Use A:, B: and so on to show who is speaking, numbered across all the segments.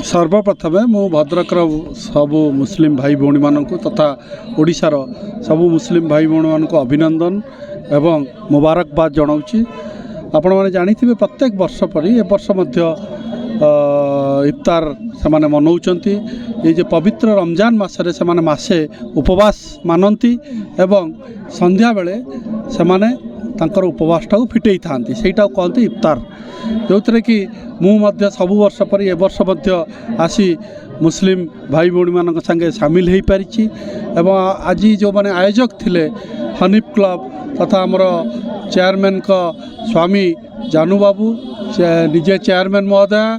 A: सर्वप्रथमे मु भद्रकर सबु मुस्लिम भाई भौणी मानक तथा ओडिशार सबु मुस्लिम भाई भौणी मानक अभिनंदन एवं मुबारकबाद जनाऊँगी। आपण मैंने जानी प्रत्येक वर्ष पर ए वर्ष मध्य इफ्तार से मनाउछंती। ये जो पवित्र रमजान मासरे से मासे उपवास मानती एवं संध्या बेले से तांकर उपवासटा फिटई था सेटा कहते इफ्तार, जो थे कि मुझे सबु वर्ष पर ए वर्ष आसी मुस्लिम भाई भौणी मान संगे सामिल हो पारी। एवं आज जो मैंने आयोजक थिले हनीफ क्लब तथा आमर चेयरमैन का स्वामी जानू बाबू निजे चेयरमैन महोदय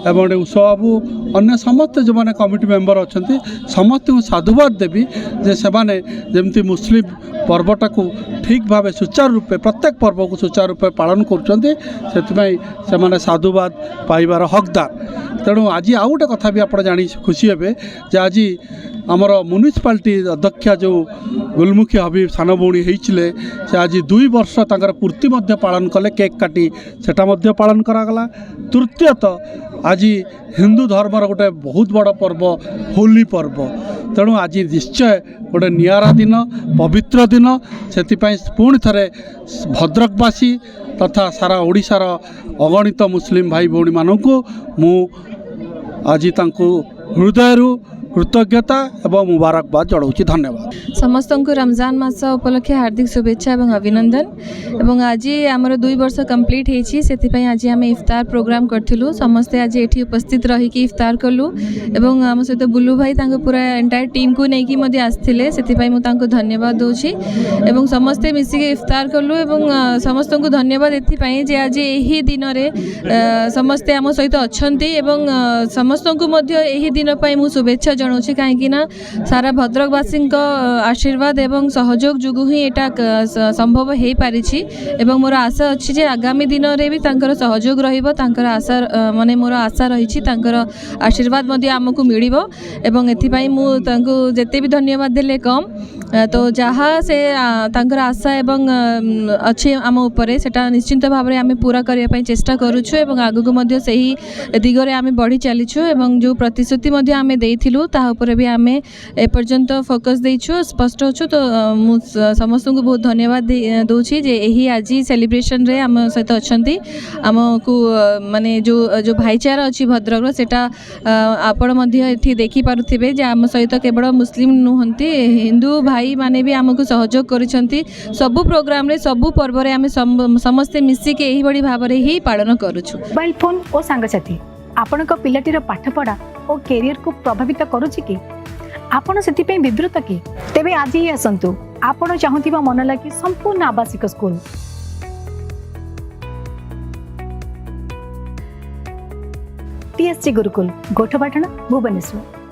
A: एवं उषा बाबू अन्य समस्त जो मैंने कमिटी मेंबर अच्छा समस्त को साधुवाद देवी जे से जमती मुस्लिम पर्वटा को ठीक भाव सुचारू रूपे प्रत्येक पर्व को सुचारू रूपे पालन कर साधुवाद पाइबार हकदार। तेणु आज आउ गोटे कथा भी आप जानी खुशी हे जे आज आमर म्युनिसिपालिटी अध्यक्षा जो गुलमुखी हबीब सान भौणी होते से आज 2 वर्ष तंकर पूर्ति पालन कले केक काटी सेटा पालन करागला। तृतीयतः आज हिंदू धर्मर गोटे बहुत बड़ पर्व होली पर्व, तेणु आज निश्चय गोटे नियारा दिन पवित्र दिन से पुणी थे भद्रकवासी तथा सारा ओडिशार अगणित मुस्लिम भाई भौणी मानक मु आज हृदय कृतज्ञता एवं मुबारकबाद जनाऊँगी। धन्यवाद।
B: समस्त को रमजान मास उपलक्षे हार्दिक शुभेच्छा एवं अभिनंदन। एवं आज आमर 2 वर्ष कंप्लीट होती से आज आम इफ्तार प्रोग्राम करूँ। समस्ते आज ये उपस्थित रहीकि इफ्तार कलु एवं आम सहित बुलू भाई पूरा एंटायर टीम को लेकिन आसते से मुझे धन्यवाद दूसरी एवं समस्ते मिसिक इफ्तार कलु एवं समस्त को धन्यवाद ये जे आज यही दिन में समस्ते आम सहित अच्छा समस्त को यही दिन पर मुझे शुभेच्छा जनाऊँगी। कहीं सारा भद्रकवासी आशीर्वाद एवं सहयोग जो ही यहाँ संभव हो पारी एवं मोर आशा अच्छी जे आगामी दिन में भी तांकर सहयोग रही आशा माने मोर आशा रही आशीर्वाद आमको मिल एवं एथिपाई जेते भी धन्यवाद देले कम। तो जहाँ से तांकर आशा एवं अच्छी आम उपरे सेटा निश्चिंत भाव में आम पूरा करने चेष्टा करुछु एवं आगु को सही दिगरे आम बढ़ी चलीछु एवं जो प्रतिश्रुति आम देइथिलु ताहा उपरे भी आम एपर्यंत फोकस देइछु स्पष्ट अच्छु। तो समस्त को बहुत धन्यवाद दूसरी जे यही आज सेलिब्रेशन रे आम सहित अच्छी आमको माने जो भाईचारा अच्छी भद्रक सेटा आपण देखी पारुथिबे जे आम सहित केवल मुस्लिम नुहंती हिंदू भाई माने भी आमको सहयोग करिसंती। सबु प्रोग्राम रे सबु पर्व रे आम समस्ते मिसिके एही बड़ी भाव रे ही पालन करूछु।
C: मोबाइल फोन और सांगसाथी आपण को पिलाटीर पाठपढ़ा और कैरियर को प्रभावित करुछि कि आपण सेति पे विद्रुत कि तेबे आज ही आसंतु आपण चाहुथिबा मन लागी संपूर्ण आवासिक स्कूल TSG गुरुकुल गोठपाटण भुवनेश्वर।